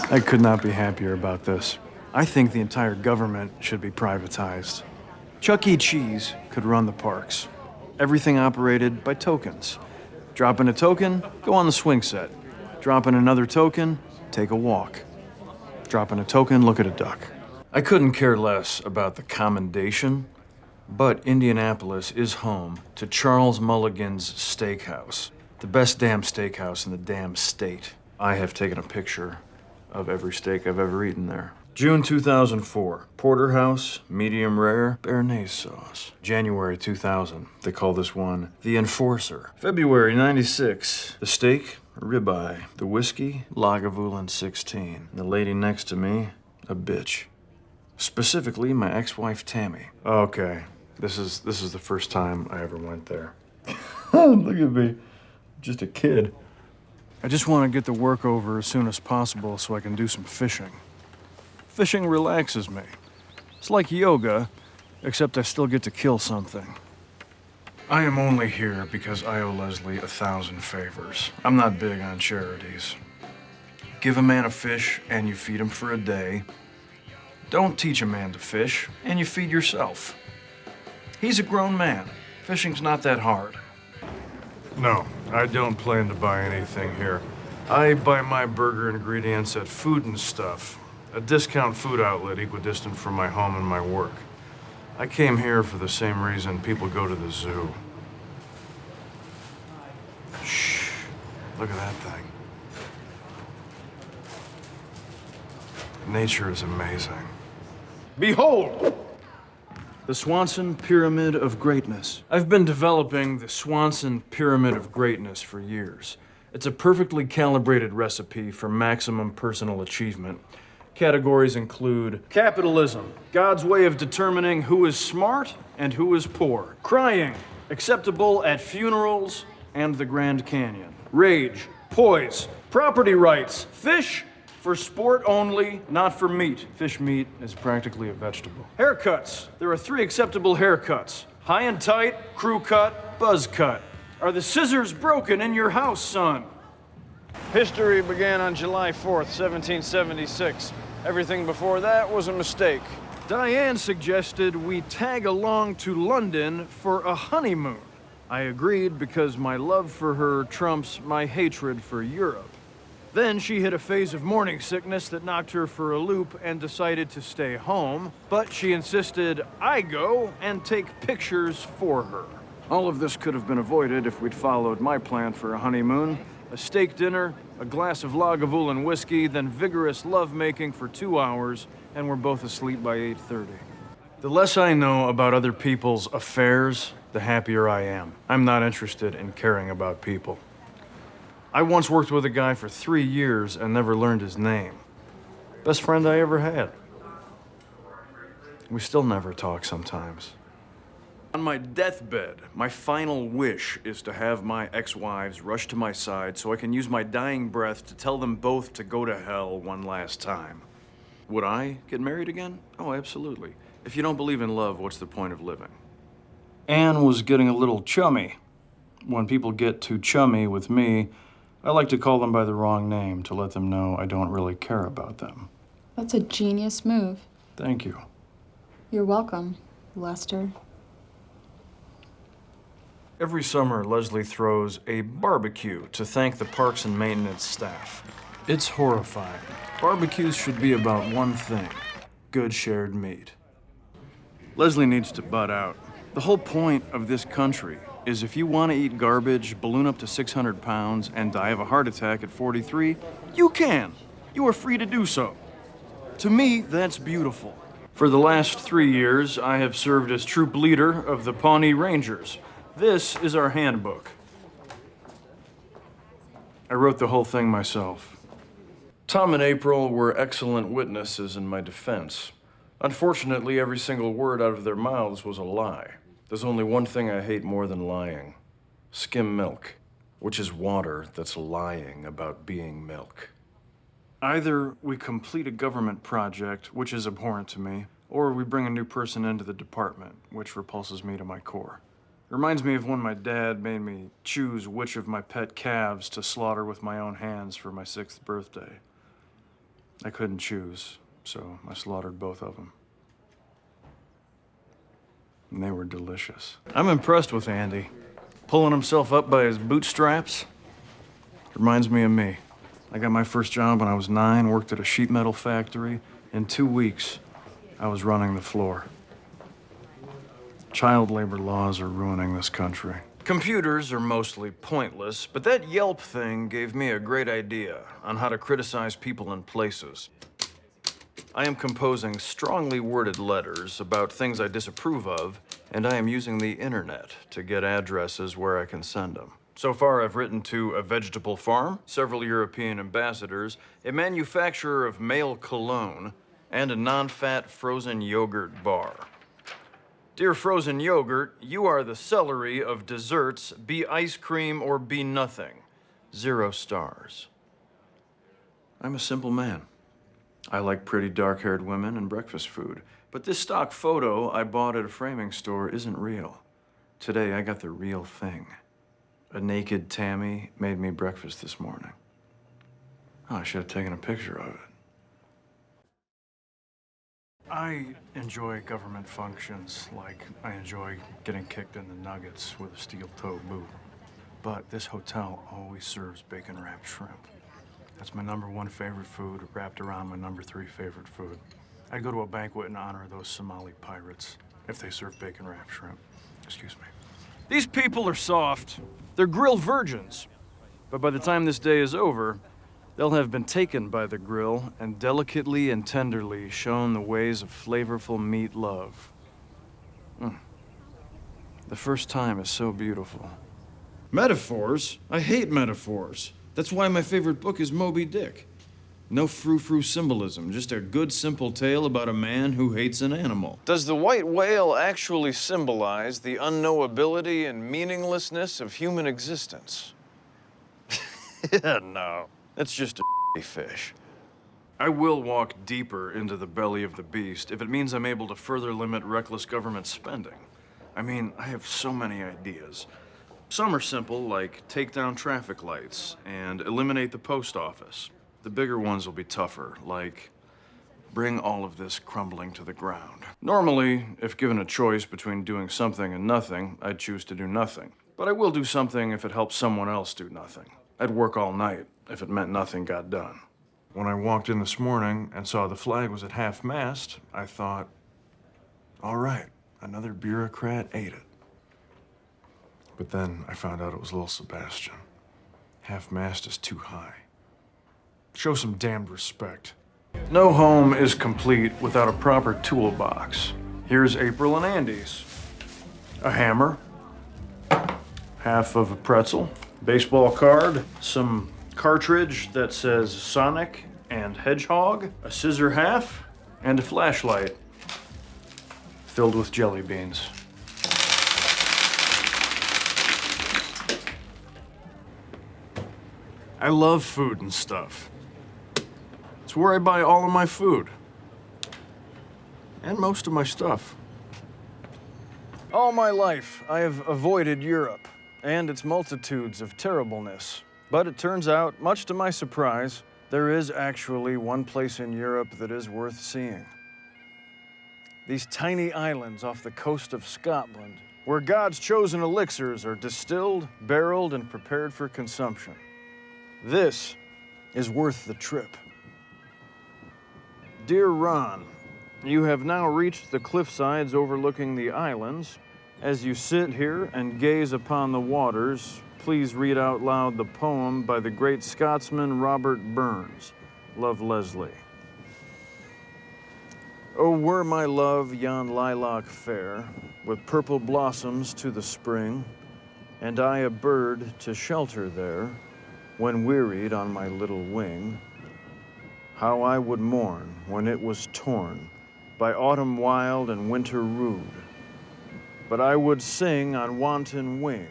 I could not be happier about this. I think the entire government should be privatized. Chuck E. Cheese could run the parks. Everything operated by tokens. Drop in a token, go on the swing set. Drop in another token, take a walk. Drop in a token, look at a duck. I couldn't care less about the commendation, but Indianapolis is home to Charles Mulligan's Steakhouse, the best damn steakhouse in the damn state. I have taken a picture of every steak I've ever eaten there. June 2004, porterhouse, medium rare, béarnaise sauce. January 2000, they call this one the Enforcer. February 96, the steak, ribeye. The whiskey, Lagavulin 16. The lady next to me, a bitch. Specifically, my ex-wife Tammy. Okay, this is the first time I ever went there. Look at me, just a kid. I just want to get the work over as soon as possible so I can do some fishing. Fishing relaxes me. It's like yoga, except I still get to kill something. I am only here because I owe Leslie 1,000 favors. I'm not big on charities. Give a man a fish and you feed him for a day. Don't teach a man to fish and you feed yourself. He's a grown man. Fishing's not that hard. No, I don't plan to buy anything here. I buy my burger ingredients at Food and Stuff, a discount food outlet equidistant from my home and my work. I came here for the same reason people go to the zoo. Shh, look at that thing. Nature is amazing. Behold! The Swanson Pyramid of Greatness. I've been developing the Swanson Pyramid of Greatness for years. It's a perfectly calibrated recipe for maximum personal achievement. Categories include capitalism, God's way of determining who is smart and who is poor. Crying, acceptable at funerals and the Grand Canyon. Rage, poise, property rights, fish for sport only, not for meat. Fish meat is practically a vegetable. Haircuts, there are 3 acceptable haircuts. High and tight, crew cut, buzz cut. Are the scissors broken in your house, son? History began on July 4th, 1776. Everything before that was a mistake. Diane suggested we tag along to London for a honeymoon. I agreed because my love for her trumps my hatred for Europe. Then she hit a phase of morning sickness that knocked her for a loop and decided to stay home, but she insisted I go and take pictures for her. All of this could have been avoided if we'd followed my plan for a honeymoon. A steak dinner, a glass of Lagavulin whiskey, then vigorous lovemaking for 2 hours, and we're both asleep by 8:30. The less I know about other people's affairs, the happier I am. I'm not interested in caring about people. I once worked with a guy for 3 years and never learned his name. Best friend I ever had. We still never talk sometimes. On my deathbed, my final wish is to have my ex-wives rush to my side so I can use my dying breath to tell them both to go to hell one last time. Would I get married again? Oh, absolutely. If you don't believe in love, what's the point of living? Anne was getting a little chummy. When people get too chummy with me, I like to call them by the wrong name to let them know I don't really care about them. That's a genius move. Thank you. You're welcome, Lester. Every summer, Leslie throws a barbecue to thank the parks and maintenance staff. It's horrifying. Barbecues should be about one thing: good shared meat. Leslie needs to butt out. The whole point of this country is if you want to eat garbage, balloon up to 600 pounds, and die of a heart attack at 43, you can. You are free to do so. To me, that's beautiful. For the last 3 years, I have served as troop leader of the Pawnee Rangers. This is our handbook. I wrote the whole thing myself. Tom and April were excellent witnesses in my defense. Unfortunately, every single word out of their mouths was a lie. There's only one thing I hate more than lying: skim milk, which is water that's lying about being milk. Either we complete a government project, which is abhorrent to me, or we bring a new person into the department, which repulses me to my core. It reminds me of when my dad made me choose which of my pet calves to slaughter with my own hands for my 6th birthday. I couldn't choose, so I slaughtered both of them. And they were delicious. I'm impressed with Andy. Pulling himself up by his bootstraps. Reminds me of me. I got my first job when I was 9, worked at a sheet metal factory. In 2 weeks, I was running the floor. Child labor laws are ruining this country. Computers are mostly pointless, but that Yelp thing gave me a great idea on how to criticize people and places. I am composing strongly worded letters about things I disapprove of, and I am using the internet to get addresses where I can send them. So far, I've written to a vegetable farm, several European ambassadors, a manufacturer of male cologne, and a non-fat frozen yogurt bar. Dear frozen yogurt, you are the celery of desserts, be ice cream or be nothing. 0 stars. I'm a simple man. I like pretty dark-haired women and breakfast food, but this stock photo I bought at a framing store isn't real. Today, I got the real thing. A naked Tammy made me breakfast this morning. Oh, I should have taken a picture of it. I enjoy government functions, like I enjoy getting kicked in the nuggets with a steel-toed boot. But this hotel always serves bacon-wrapped shrimp. That's my #1 favorite food, wrapped around my #3 favorite food. I'd go to a banquet in honor of those Somali pirates if they serve bacon-wrapped shrimp. Excuse me. These people are soft. They're grilled virgins. But by the time this day is over, they'll have been taken by the grill and delicately and tenderly shown the ways of flavorful meat love. The first time is so beautiful. Metaphors? I hate metaphors. That's why my favorite book is Moby Dick. No frou-frou symbolism, just a good simple tale about a man who hates an animal. Does the white whale actually symbolize the unknowability and meaninglessness of human existence? No. That's just a fish. I will walk deeper into the belly of the beast if it means I'm able to further limit reckless government spending. I mean, I have so many ideas. Some are simple, like take down traffic lights and eliminate the post office. The bigger ones will be tougher, like bring all of this crumbling to the ground. Normally, if given a choice between doing something and nothing, I'd choose to do nothing. But I will do something if it helps someone else do nothing. I'd work all night if it meant nothing got done. When I walked in this morning and saw the flag was at half-mast, I thought, all right, another bureaucrat ate it. But then I found out it was little Sebastian. Half-mast is too high. Show some damned respect. No home is complete without a proper toolbox. Here's April and Andy's. A hammer, half of a pretzel, baseball card, some cartridge that says Sonic and Hedgehog, a scissor half, and a flashlight filled with jelly beans. I love food and stuff. It's where I buy all of my food. And most of my stuff. All my life, I have avoided Europe and its multitudes of terribleness. But it turns out, much to my surprise, there is actually one place in Europe that is worth seeing. These tiny islands off the coast of Scotland, where God's chosen elixirs are distilled, barreled, and prepared for consumption. This is worth the trip. Dear Ron, you have now reached the cliffsides overlooking the islands. As you sit here and gaze upon the waters, please read out loud the poem by the great Scotsman Robert Burns. Love, Leslie. Oh, were my love yon lilac fair, with purple blossoms to the spring, and I a bird to shelter there, when wearied on my little wing, how I would mourn when it was torn by autumn wild and winter rude. But I would sing on wanton wing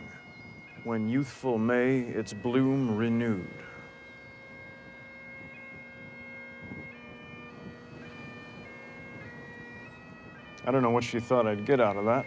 when youthful May its bloom renewed. I don't know what she thought I'd get out of that.